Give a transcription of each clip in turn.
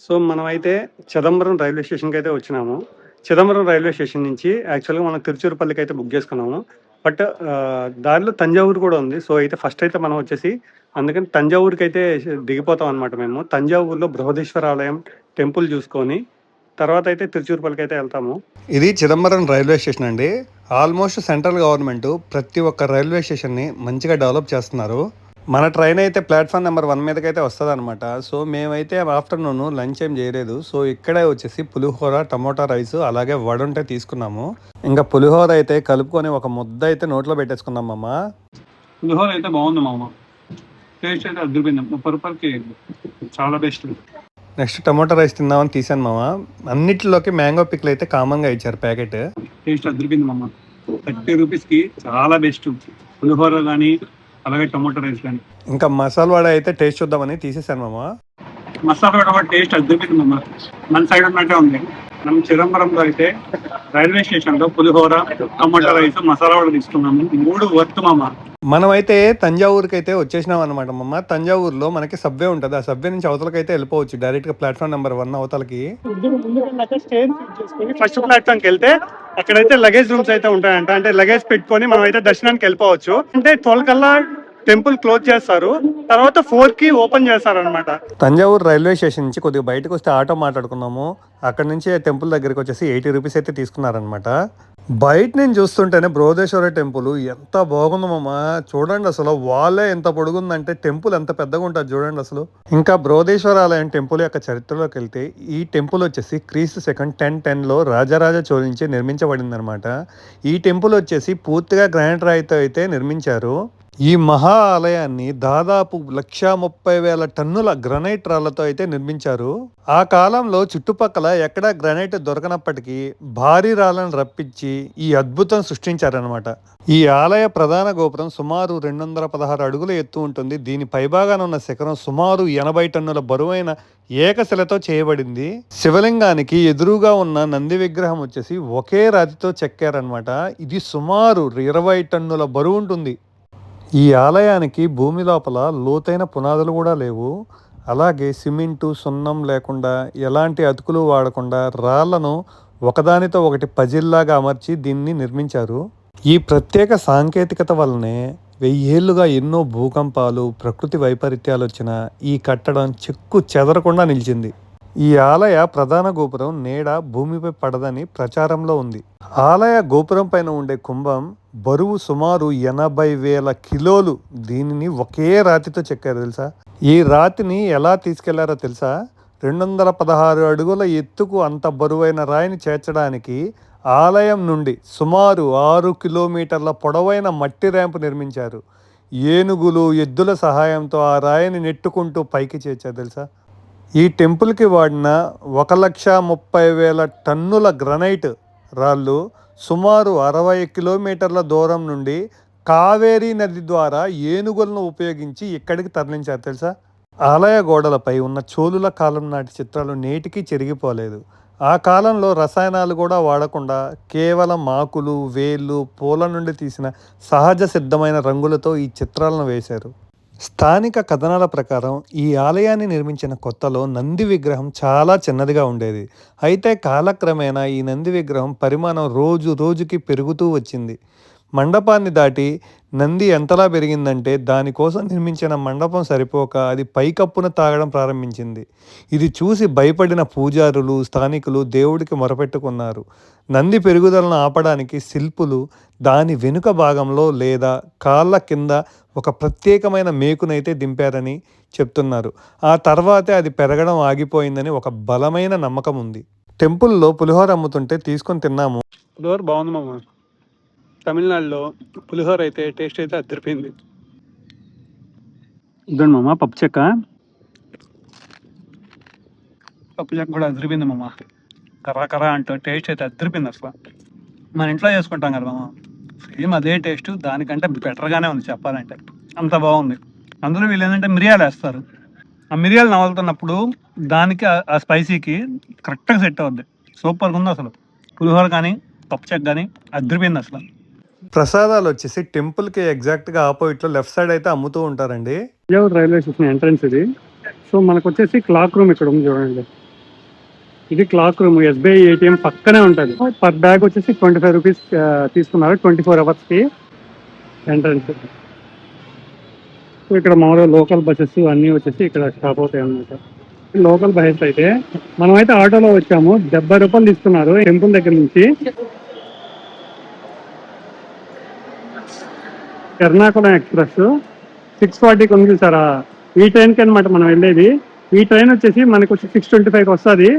So, మనమైతే Chidambaram railway స్టేషన్‌కైతే వచ్చినాము. Chidambaram railway station నుంచి యాక్చువల్‌గా మనం తిరుచురపల్లికైతే బుక్ చేసుకున్నాము. బట్ దారిలో తంజావూరు కూడా ఉంది. సో, అయితే ఫస్ట్ అయితే మనం వచ్చేసి అందుకని తంజావూరుకైతే దిగిపోతాం అనమాట మేము. తంజావూరులో బృహదీశ్వర ఆలయం టెంపుల్ చూసుకొని తర్వాత అయితే తిరుచురపల్లికైతే వెళ్తాము. ఇది చిదంబరం రైల్వే స్టేషన్ అండి. ఆల్మోస్ట్ సెంట్రల్ గవర్నమెంట్ ప్రతి ఒక్క రైల్వే స్టేషన్‌ని మంచిగా డెవలప్ చేస్తున్నారు. మన ట్రైన్ అయితే ప్లాట్ఫామ్ నెంబర్ 1 మీదకైతే వస్తదనమాట. సో, మేమైతే ఆఫ్టర్‌నూన్ లంచ్ ఏం చేయలేదు. సో, ఇక్కడే వచ్చేసి పులిహోర, టమోటా రైస్ అలాగే వడుంటే తీసుకున్నాము. ఇంకా పులిహోర అయితే కలుపుకొని ఒక ముద్ద అయితే నోట్లో పెట్టేసుకున్నాం మామ. పులిహోర అయితే బాగుంది మామ. టేస్ట్ అయితే అదిరిపోయింది. రూపాయలకి చాలా బెస్ట్. నెక్స్ట్ టమోటా రైస్ తిందామని తీసాను మామ. అన్నిటిలోకి మ్యాంగో పిక్లు అయితే కామన్‌గా ఇచ్చారు ప్యాకెట్. టేస్ట్ అదిరిపోయింది మామ. 30 రూపీస్‌కి చాలా బెస్ట్. పులిహోర కానీ అలాగే టమోటా రైస్ కానీ. ఇంకా మసాలా వడ అయితే టేస్ట్ చూద్దామని తీసేసాను మామ. మసాలా వడ కూడా టేస్ట్ అదిరిపోయింది మామ. మన సైడ్ ఉన్నట్టే ఉంది. మనం చిదంబరంలో అయితే రైల్వే స్టేషన్లో పులిహోర, టమోటా రైస్, మసాలా వడ తీసుకున్నాము. 3 వర్త్ మామ. మనమైతే తంజావూరుకి అయితే వచ్చేసినాం అనమాట మమ్మ. తంజావూరులో మనకి సబ్వే ఉంటుంది. ఆ సబ్వే నుంచి అవతలకైతే వెళ్ళిపోవచ్చు డైరెక్ట్ గా ప్లాట్ఫామ్ నెంబర్ 1 అవతలకి. ఫస్ట్ ప్లాట్ఫామ్ కి వెళ్తే అక్కడైతే లగేజ్ రూమ్స్ అయితే ఉంటాయంట. అంటే లగేజ్ పెట్టుకొని మనం అయితే దర్శనానికి వెళ్ళిపోవచ్చు. అంటే 12 కల్లా టెంపుల్ క్లోజ్ చేస్తారు, తర్వాత 4 కి ఓపెన్ చేస్తారు అనమాట. తంజావూరు రైల్వే స్టేషన్ నుంచి కొద్దిగా బయటకు వస్తే ఆటో మాట్లాడుకున్నాము. అక్కడ నుంచి టెంపుల్ దగ్గరికి వచ్చేసి 80 రూపీస్ అయితే తీసుకున్నారనమాట. బయట నేను చూస్తుంటేనే బృహదేశ్వర టెంపుల్ ఎంత బాగుందమ్మా. చూడండి అసలు వాలే ఎంత పొడుగుందంటే టెంపుల్ ఎంత పెద్దగా ఉంటుంది చూడండి అసలు. ఇంకా బృహదేశ్వర ఆలయం టెంపుల్ యొక్క చరిత్రలోకి వెళ్తే ఈ టెంపుల్ వచ్చేసి క్రీస్తు శకం 1010లో రాజరాజ చోళ నుంచి నిర్మించబడింది అనమాట. ఈ టెంపుల్ వచ్చేసి పూర్తిగా గ్రానైట్ రాయితో అయితే నిర్మించారు. ఈ మహా ఆలయాన్ని దాదాపు 130,000 టన్నుల గ్రనైట్ రాళ్లతో అయితే నిర్మించారు. ఆ కాలంలో చుట్టుపక్కల ఎక్కడా గ్రనైట్ దొరకనప్పటికీ భారీ రాళ్లను రప్పించి ఈ అద్భుతం సృష్టించారనమాట. ఈ ఆలయ ప్రధాన గోపురం సుమారు 216 అడుగుల ఎత్తు ఉంటుంది. దీని పైభాగాన ఉన్న శిఖరం సుమారు 80 టన్నుల బరువైన ఏకశిలతో చేయబడింది. శివలింగానికి ఎదురుగా ఉన్న నంది విగ్రహం వచ్చేసి ఒకే రాతితో చెక్కారనమాట. ఇది సుమారు 20 టన్నుల బరువు ఉంటుంది. ఈ ఆలయానికి భూమి లోపల లోతైన పునాదులు కూడా లేవు. అలాగే సిమెంటు, సున్నం లేకుండా ఎలాంటి అతుకులు వాడకుండా రాళ్లను ఒకదానితో ఒకటి పజిల్లాగా అమర్చి దీన్ని నిర్మించారు. ఈ ప్రత్యేక సాంకేతికత వల్లనే 1000 ఏళ్లుగా ఎన్నో భూకంపాలు, ప్రకృతి వైపరీత్యాలు వచ్చినా ఈ కట్టడం చెక్కు చెదరకుండా నిలిచింది. ఈ ఆలయ ప్రధాన గోపురం నీడ భూమిపై పడదని ప్రచారంలో ఉంది. ఆలయ గోపురం పైన ఉండే కుంభం బరువు సుమారు 80,000 కిలోలు. దీనిని ఒకే రాతితో చెక్కారు తెలుసా. ఈ రాతిని ఎలా తీసుకెళ్లారో తెలుసా. 216 అడుగుల ఎత్తుకు అంత బరువైన రాయిని చేర్చడానికి ఆలయం నుండి సుమారు 6 కిలోమీటర్ల పొడవైన మట్టి ర్యాంపు నిర్మించారు. ఏనుగులు, ఎద్దుల సహాయంతో ఆ రాయిని నెట్టుకుంటూ పైకి చేర్చారు తెలుసా. ఈ టెంపుల్కి వాడిన 1,30,000 టన్నుల గ్రనైట్ రాళ్ళు సుమారు 60 కిలోమీటర్ల దూరం నుండి కావేరీ నది ద్వారా ఏనుగులను ఉపయోగించి ఇక్కడికి తరలించారు తెలుసా. ఆలయ గోడలపై ఉన్న చోళుల కాలం నాటి చిత్రాలు నేటికి చెరిగిపోలేదు. ఆ కాలంలో రసాయనాలు కూడా వాడకుండా కేవలం ఆకులు, వేళ్ళు, పూల నుండి తీసిన సహజ సిద్ధమైన రంగులతో ఈ చిత్రాలను వేశారు. స్థానిక కథనాల ప్రకారం ఈ ఆలయాన్ని నిర్మించిన కొత్తలో నంది విగ్రహం చాలా చిన్నదిగా ఉండేది. అయితే కాలక్రమేణా ఈ నంది విగ్రహం పరిమాణం రోజు రోజుకి పెరుగుతూ వచ్చింది. మండపాన్ని దాటి నంది ఎంతలా పెరిగిందంటే దానికోసం నిర్మించిన మండపం సరిపోక అది పైకప్పున తాగడం ప్రారంభించింది. ఇది చూసి భయపడిన పూజారులు, స్థానికులు దేవుడికి మొరపెట్టుకున్నారు. నంది పెరుగుదలను ఆపడానికి శిల్పులు దాని వెనుక భాగంలో లేదా కాళ్ళ కింద ఒక ప్రత్యేకమైన మేకునైతే దింపారని చెప్తున్నారు. ఆ తర్వాతే అది పెరగడం ఆగిపోయిందని ఒక బలమైన నమ్మకం ఉంది. టెంపుల్లో పులిహోర అమ్ముతుంటే తీసుకొని తిన్నాము. పులిహోర బాగుంది మామ. తమిళనాడులో పులిహోర అయితే టేస్ట్ అయితే అదిరిపోయింది. ఇదండి మామ పప్పు చెక్క. పప్పు చెక్క కూడా అదిరిపోయింది మామ. కర్రా అంటూ టేస్ట్ అయితే అదిరిపోయింది అసలు. మన ఇంట్లో చేసుకుంటాం కదా మామ, సేమ్ అదే టేస్ట్, దానికంటే బెటర్గానే ఉంది చెప్పాలంటే. అంత బాగుంది. అందులో వీళ్ళు ఏంటంటే మిరియాలు వేస్తారు. ఆ మిరియాలు నవలుతున్నప్పుడు దానికి ఆ స్పైసీకి కరెక్ట్గా సెట్ అవుద్ది. సూపర్గా ఉంది అసలు. పులిహోర కానీ పప్పు చెక్క కానీ అదిరిపోయింది అసలు. ప్రసాదాలు వచ్చేసి టెంపుల్కి ఎగ్జాక్ట్గా ఆపోజిట్లో లెఫ్ట్ సైడ్ అయితే అమ్ముతూ ఉంటారండి. తంజావూరు రైల్వే స్టేషన్ ఎంట్రన్స్ ఇది. సో మనకు వచ్చేసి క్లాక్ రూమ్ ఇక్కడ ఉంది చూడండి. ఇది క్లాక్ రూమ్, ఎస్బీఐ ఏటీఎం పక్కనే ఉంటుంది. పర్ బ్యాగ్ వచ్చేసి 25 రూపీస్ తీసుకున్నారు 24 hours కి ఎంట్రన్స్. ఇక్కడ మామూలుగా లోకల్ బస్సెస్ అన్నీ వచ్చేసి ఇక్కడ స్టాప్ అవుతాయి అన్నమాట. లోకల్ బస్సెస్ అయితే మనమైతే ఆటోలో వచ్చాము, 70 రూపాయలు తీసుకున్నారు టెంపుల్ దగ్గర నుంచి. ఎర్నాకుళం ఎక్స్ప్రెస్ 6:40కి ఉంది చూసారా, ఈ ట్రైన్కి అనమాట మనం వెళ్ళేది. ఈ ట్రైన్ వచ్చేసి మనకు వచ్చి 6:25కి వస్తుంది,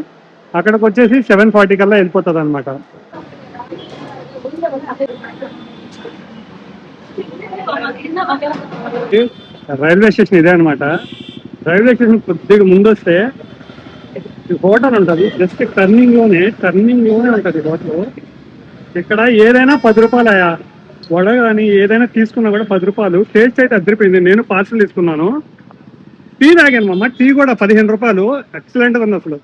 అక్కడికి వచ్చేసి 7:40 కల్లా వెళ్ళిపోతుంది అనమాట. రైల్వే స్టేషన్ ఇదే అనమాట. రైల్వే స్టేషన్ కొద్దిగా ముందు వస్తే హోటల్ ఉంటుంది, జస్ట్ టర్నింగ్ లోనే ఉంటుంది హోటల్. ఇక్కడ ఏదైనా 10 రూపాయలు అయ్యా, వడ కానీ ఏదైనా తీసుకున్నా కూడా 10 రూపాయలు. టేస్ట్ అయితే అద్దరిపోయింది. నేను పార్సల్ తీసుకున్నాను, టీ తాగాను అమ్మ, టీ కూడా 15 రూపాయలు. ఎక్సలెంట్గా ఉంది అసలు.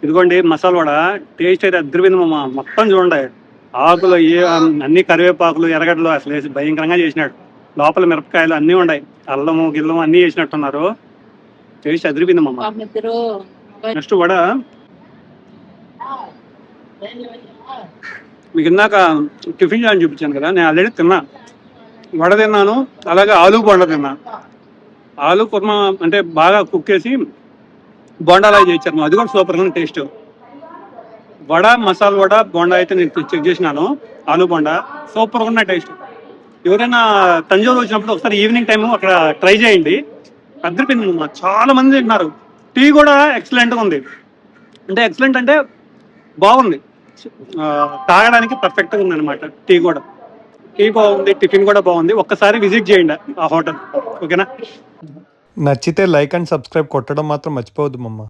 ఇదిగోండి మసాలా వడ, టేస్ట్ అయితే అద్దరిపోయింది మమ్మ. మొత్తం చూడండి, ఆకులు అన్ని కరివేపాకులు ఎర్రగడ్డలు అసలు వేసి భయంకరంగా చేసినాడు. లోపల మిరపకాయలు అన్నీ ఉన్నాయి, అల్లము గిల్లము అన్నీ చేసినట్టున్నారు. టేస్ట్ అదిరిపోయింది మమ్మ. నెక్స్ట్ వడ, మీకు ఇందాక టిఫిన్ చేయని చూపించాను కదా, నేను ఆల్రెడీ తిన్నా. వడ తిన్నాను, అలాగే ఆలు బొండ తిన్నా. ఆలు కుర్మా అంటే బాగా కుక్ చేసి బొండాలా చేయించారు, అది కూడా సూపర్గా ఉంది టేస్ట్. వడ, మసాలా వడ, బొండా అయితే నేను చెక్ చేసినాను. ఆలు బొండా సూపర్గా ఉన్న టేస్ట్. ఎవరైనా తంజావూరు వచ్చినప్పుడు ఒకసారి ఈవినింగ్ టైము అక్కడ ట్రై చేయండి, అద్దరిపోయింది. చాలా మంది తింటున్నారు. టీ కూడా ఎక్సలెంట్గా ఉంది. అంటే ఎక్సలెంట్ అంటే బాగుంది, తాగడానికి పర్ఫెక్ట్గా ఉంది అనమాట. టీ కూడా, టీ బాగుంది, టిఫిన్ కూడా బాగుంది. ఒక్కసారి విజిట్ చేయండి ఆ హోటల్, ఓకేనా? నచ్చితే లైక్ అండ్ సబ్స్క్రైబ్ కొట్టడం మాత్రం మర్చిపోవద్దు మమ్మ.